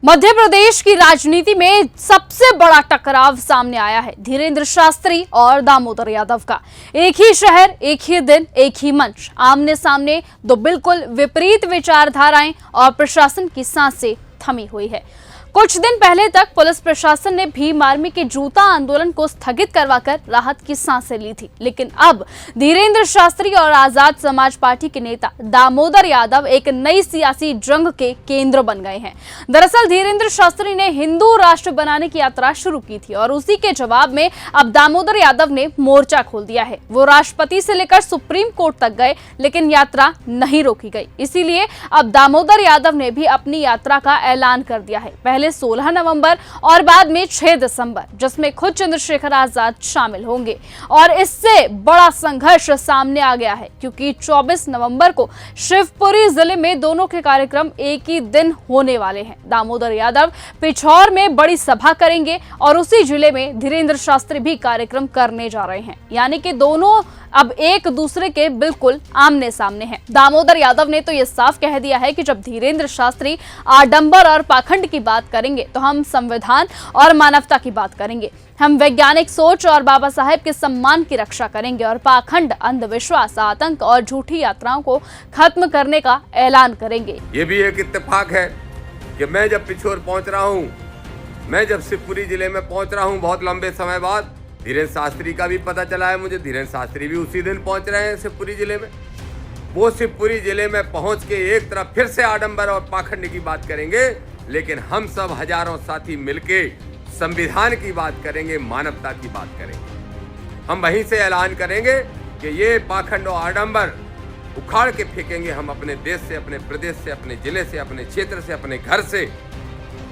मध्य प्रदेश की राजनीति में सबसे बड़ा टकराव सामने आया है धीरेंद्र शास्त्री और दामोदर यादव का। एक ही शहर, एक ही दिन, एक ही मंच, आमने सामने दो बिल्कुल विपरीत विचारधाराएं और प्रशासन की सांसें थमी हुई है। कुछ दिन पहले तक पुलिस प्रशासन ने भीम आर्मी के जूता आंदोलन को स्थगित करवाकर राहत की सांसें ली थी, लेकिन अब धीरेंद्र शास्त्री और आजाद समाज पार्टी के नेता दामोदर यादव एक नई सियासी जंग के केंद्र बन गए हैं। दरअसल धीरेंद्र शास्त्री ने हिंदू राष्ट्र बनाने की यात्रा शुरू की थी और उसी के जवाब में अब दामोदर यादव ने मोर्चा खोल दिया है। वो राष्ट्रपति से लेकर सुप्रीम कोर्ट तक गए, लेकिन यात्रा नहीं रोकी गई। इसीलिए अब दामोदर यादव ने भी अपनी यात्रा का ऐलान कर दिया है, पहले 16 नवंबर और बाद में 6 दिसंबर, जिसमें खुद चंद्रशेखर आजाद शामिल होंगे। और इससे बड़ा संघर्ष सामने आ गया है, क्योंकि 24 नवंबर को शिवपुरी जिले में दोनों के कार्यक्रम एक ही दिन होने वाले हैं। दामोदर यादव पिछौर में बड़ी सभा करेंगे और उसी जिले में धीरेंद्र शास्त्री भी कार्यक्रम करने जा रहे हैं, यानी कि दोनों अब एक दूसरे के बिल्कुल आमने सामने हैं। दामोदर यादव ने तो ये साफ कह दिया है कि जब धीरेंद्र शास्त्री आडंबर और पाखंड की बात करेंगे तो हम संविधान और मानवता की बात करेंगे। हम वैज्ञानिक सोच और बाबा साहेब के सम्मान की रक्षा करेंगे और पाखंड, अंधविश्वास, आतंक और झूठी यात्राओं को खत्म करने का ऐलान करेंगे। ये भी एक इत्तेफाक है कि मैं जब पिछोर पहुंच रहा हूं, मैं जब शिवपुरी जिले में पहुंच रहा हूं बहुत लंबे समय बाद, धीरेंद्र शास्त्री का भी पता चला है मुझे। धीरेंद्र शास्त्री भी उसी दिन पहुंच रहे हैं शिवपुरी जिले में। वो शिवपुरी जिले में पहुंच के एक तरफ फिर से आडंबर और पाखंड की बात करेंगे, लेकिन हम सब हजारों साथी मिलके संविधान की बात करेंगे, मानवता की बात करेंगे। हम वहीं से ऐलान करेंगे कि ये पाखंड और आडंबर उखाड़ के फेंकेंगे हम अपने देश से, अपने प्रदेश से, अपने जिले से, अपने क्षेत्र से, अपने घर से,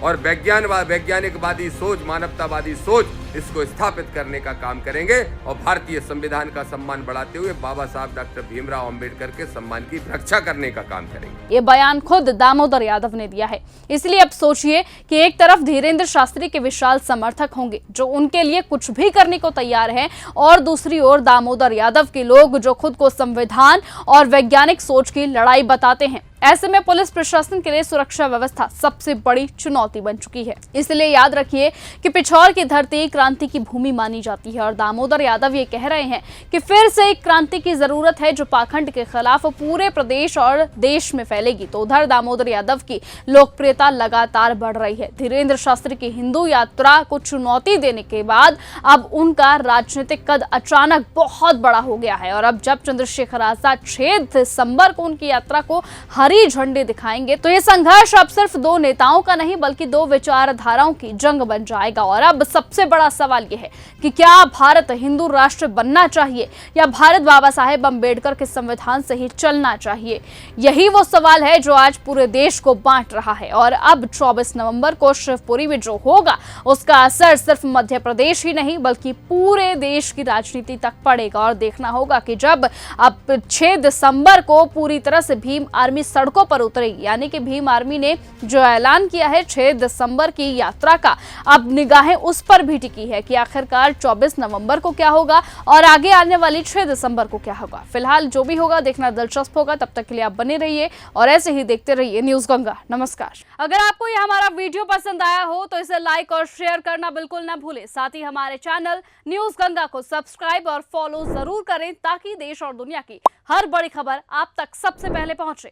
और वैज्ञानिकवादी सोच, मानवतावादी सोच, इसको स्थापित करने का काम करेंगे और भारतीय संविधान का सम्मान बढ़ाते हुए बाबा साहब डॉक्टर भीमराव अंबेडकर के सम्मान की रक्षा करने का काम करेंगे। ये बयान खुद दामोदर यादव ने दिया है। इसलिए अब सोचिए कि एक तरफ धीरेंद्र शास्त्री के विशाल समर्थक होंगे जो उनके लिए कुछ भी करने को तैयार हैं, और दूसरी ओर दामोदर यादव के लोग जो खुद को संविधान और वैज्ञानिक सोच की लड़ाई बताते हैं। ऐसे में पुलिस प्रशासन के लिए सुरक्षा व्यवस्था सबसे बड़ी चुनौती बन चुकी है। इसलिए याद रखिए कि पिछौर की धरती क्रांति की भूमि मानी जाती है और दामोदर यादव ये कह रहे हैं कि फिर से एक क्रांति की जरूरत है जो पाखंड के खिलाफ पूरे प्रदेश और देश में फैलेगी। तो उधर दामोदर यादव की लोकप्रियता लगातार बढ़ रही है। धीरेंद्र शास्त्री की हिंदू यात्रा को चुनौती देने के बाद अब उनका राजनीतिक कद अचानक बहुत बड़ा हो गया है, और अब जब चंद्रशेखर आजाद 6 दिसंबर को उनकी यात्रा को हरी झंडे दिखाएंगे तो ये संघर्ष अब सिर्फ दो नेताओं का नहीं बल्कि दो विचारधाराओं की जंग बन जाएगा। और अब सबसे बड़ा सवाल ये है कि क्या भारत हिंदू राष्ट्र बनना चाहिए या भारत बाबा साहेब अंबेडकर के संविधान से ही चलना चाहिए। यही वो सवाल है जो आज पूरे देश को बांट रहा है। और अब 24 नवंबर को शिवपुरी में जो होगा उसका असर सिर्फ मध्य प्रदेश ही नहीं बल्कि पूरे देश की राजनीति तक पड़ेगा। और देखना होगा कि जब अब 6 दिसंबर को पूरी तरह से भीम आर्मी सड़कों पर उतरेगी, यानी कि भीम आर्मी ने जो ऐलान किया है 6 दिसंबर की यात्रा का, अब निगाहें उस पर भी टिकी है कि आखिरकार 24 नवंबर को क्या होगा और आगे आने वाली 6 दिसंबर को क्या होगा। फिलहाल जो भी होगा देखना दिलचस्प होगा। तब तक के लिए आप बने रहिए और ऐसे ही देखते रहिए न्यूज गंगा। नमस्कार। अगर आपको यह हमारा वीडियो पसंद आया हो तो इसे लाइक और शेयर करना बिल्कुल ना भूलें। साथ ही हमारे चैनल न्यूज गंगा को सब्सक्राइब और फॉलो जरूर करें ताकि देश और दुनिया की हर बड़ी खबर आप तक सबसे पहले पहुंचे।